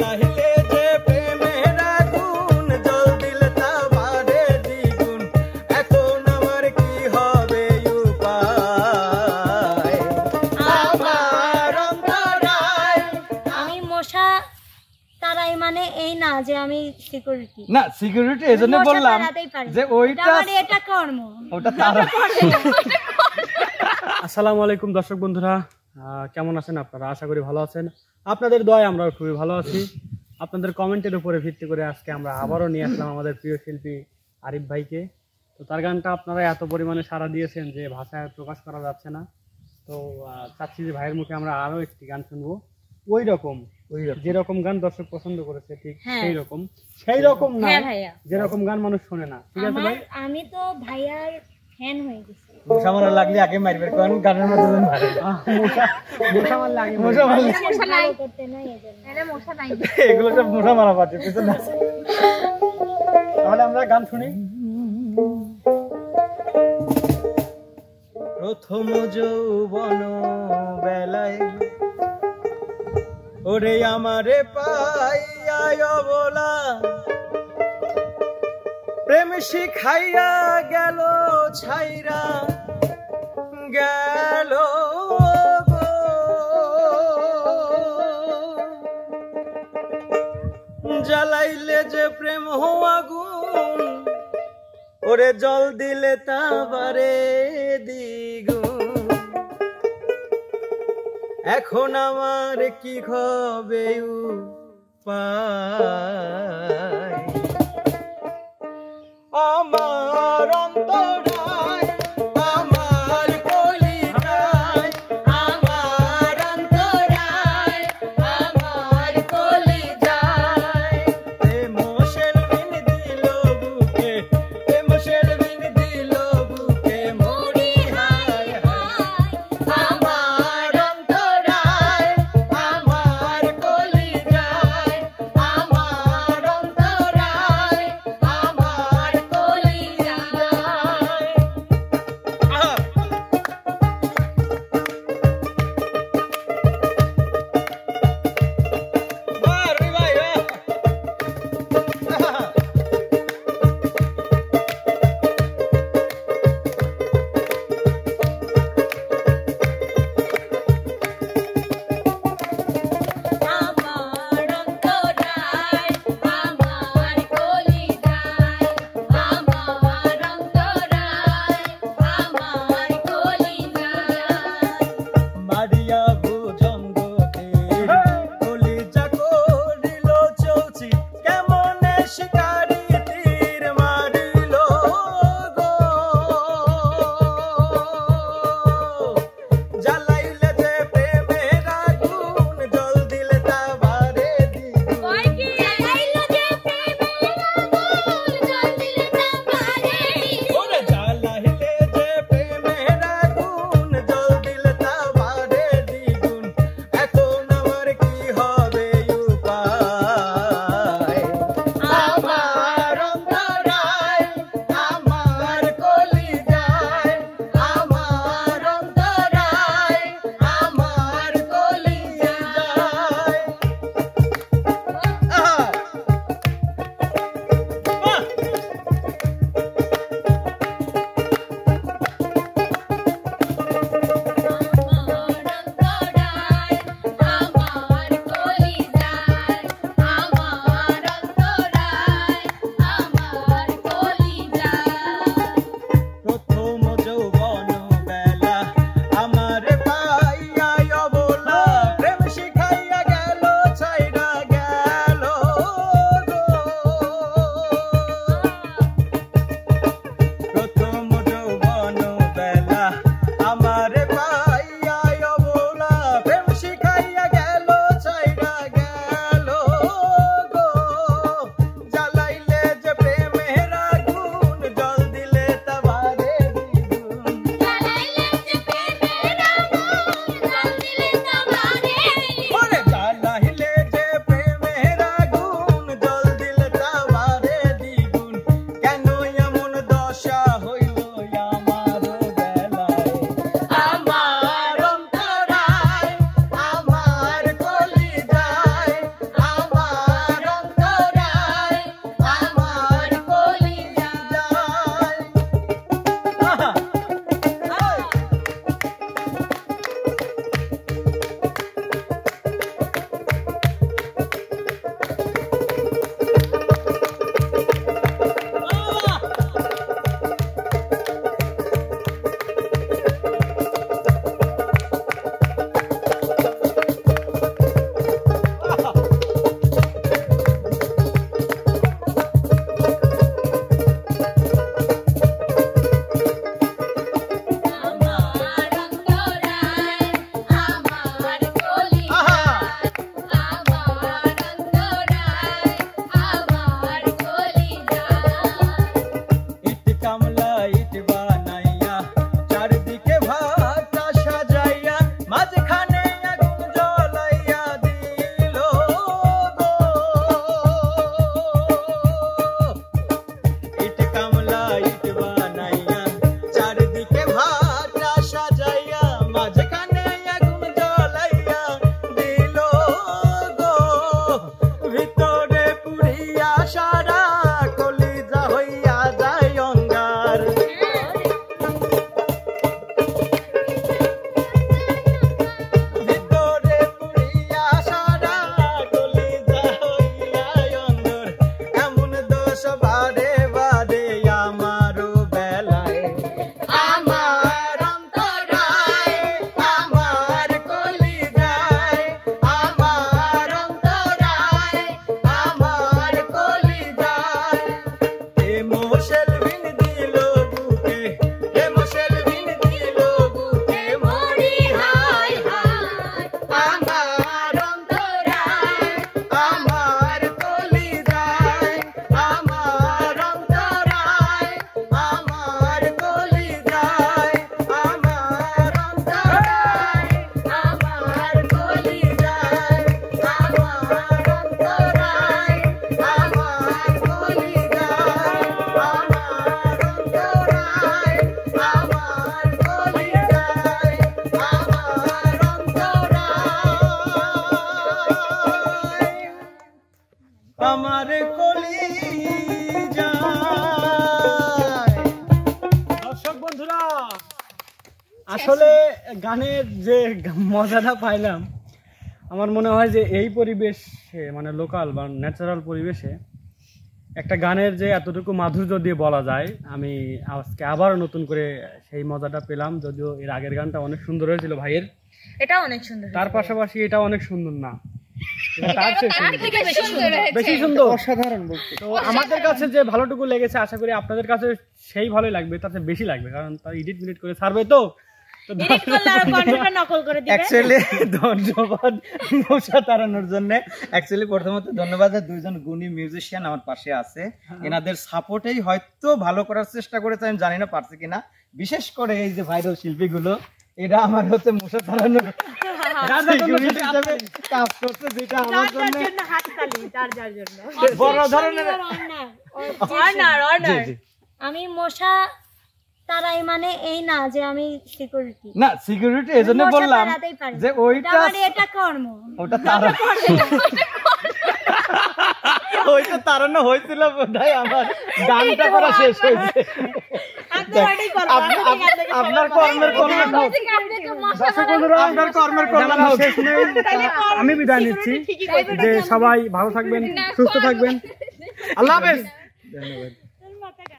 জ্বালাইলে যে প্রেমের আগুন জল দিলে তা বাড়ে দ্বিগুণ এখন আমার কি হবে উপায় আমার অন্তরায় আমি মশা তারাই মানে এই না যে আমি সিকিউরিটি না সিকিউরিটি এজন্য বললাম যে ওইটা এটা কর্ম ওটা তারা আসসালামু আলাইকুম দর্শক বন্ধুরা, কেমন আছেন আপনারা? আশা করি ভালো আছেন। আপনাদের দোয়ায় আমরা খুবই ভালো আছি। আপনাদের কমেন্টের উপরে ভিত্তি করে আজকে আমরা আবারও নিয়ে আসলাম আমাদের প্রিয় শিল্পী আরিফ ভাইকে। তো তার গানটা আপনারা এত পরিমাণে সাড়া দিয়েছেন যে ভাষায় প্রকাশ করা যাচ্ছে না। তো চাচ্ছি যে ভাইয়ের মুখে আমরা আরও একটি গান শুনবো, ওই রকম যেরকম গান দর্শক পছন্দ করেছে ঠিক সেই রকম না, যেরকম গান মানুষ শোনে না। ঠিক আছে ভাই, আমি তো ভাইয়ার ফ্যান হয়ে গেছি। মশা মারা লাগলে আগে মারবে, কারণ গানের মধ্যে মারে মশা মারলে আগে মশা মারলে মশা নাই করতে নাই এজন্য মশা নাই, এগুলো সব মশা মারা পাচ্ছে পিছনে। তাহলে আমরা গান শুনি। প্রথম যৌবন বেলায় ওরে আমারে পাইয়া বলা প্রেম শিখাইয়া গেল ছাইরা গেল জ্বালাইলে যে প্রেম আগুন ওরে জল দিলে তা বারে দ্বিগুণ এখন আমার কি হবে উপায় আমার অন্তরায় আমার কলিজায় আমার অন্তরায় আমার কলিজায় প্রেমের বিন দিল বুকে প্রেমের বিন দিল বুকে মরি হায় হায় আমার অন্তরায় আমার কলিজায় আমার অন্তরায় আমার কলিজায় আমার কলিজা। দর্শক বন্ধুরা, আসলে গানের যে মজাটা পাইলাম, আমার মনে হয় যে এই পরিবেশে মানে লোকাল বা ন্যাচারাল পরিবেশে একটা গানের যে এতটুকু মাধুর্য দিয়ে বলা যায়, আমি আজকে আবার নতুন করে সেই মজাটা পেলাম। যদিও এর আগের গানটা অনেক সুন্দর হয়েছিল ভাইয়ের, এটা অনেক সুন্দর, তার পাশাপাশি এটা অনেক সুন্দর না, এটা তার চেয়ে সুন্দর, বেশি সুন্দর, বেশি সুন্দর, অসাধারণ বলতে। তো আমাদের কাছে যে ভালোটুকু লেগেছে আশা করি আপনাদের কাছে সেই ভালোই লাগবে, তাতে বেশি লাগবে, কারণ তার এডিট মিডিট করে ছাড়বে তো। এডিট করলে আর কন্টেন্টটা নকল করে দিবে। অ্যাকচুয়ালি ধন্যবাদ মশা তাড়ানোর জন্য। অ্যাকচুয়ালি প্রথমত ধন্যবাদ, দুইজন গুণী মিউজিশিয়ান আমার পাশে আছে, এনাদের সাপোর্টেই হয়তো ভালো করার চেষ্টা করেছে, আমি জানি না পারছে কিনা। বিশেষ করে এই যে ভাইরাল শিল্পীগুলো, এরা আমার হচ্ছে মশা তাড়ানোর সিকিউরিটি হিসেবে কাজ করছে, যেটা আমার জন্য হাততালি, যার জন্য বড় ধরনের। জি, জি। আমি মশা তারাই মানে এই না যে আমি সিকিউরিটি না, সিকিউরিটি এজন্য বললাম যে ওইটা এটা কর্ম, ওটা তারা ওইটা তাড়ানো হয়েছিল বোধহয়, আমার গানটা করা শেষ হয়েছে। আপনার কর্মের কল্যাণ হোক, আপনার কর্মের কল্যাণ হোক। আমি বিদায় নিচ্ছি, যে সবাই ভালো থাকবেন, সুস্থ থাকবেন, আল্লাহ হাফেজ। ধন্যবাদ।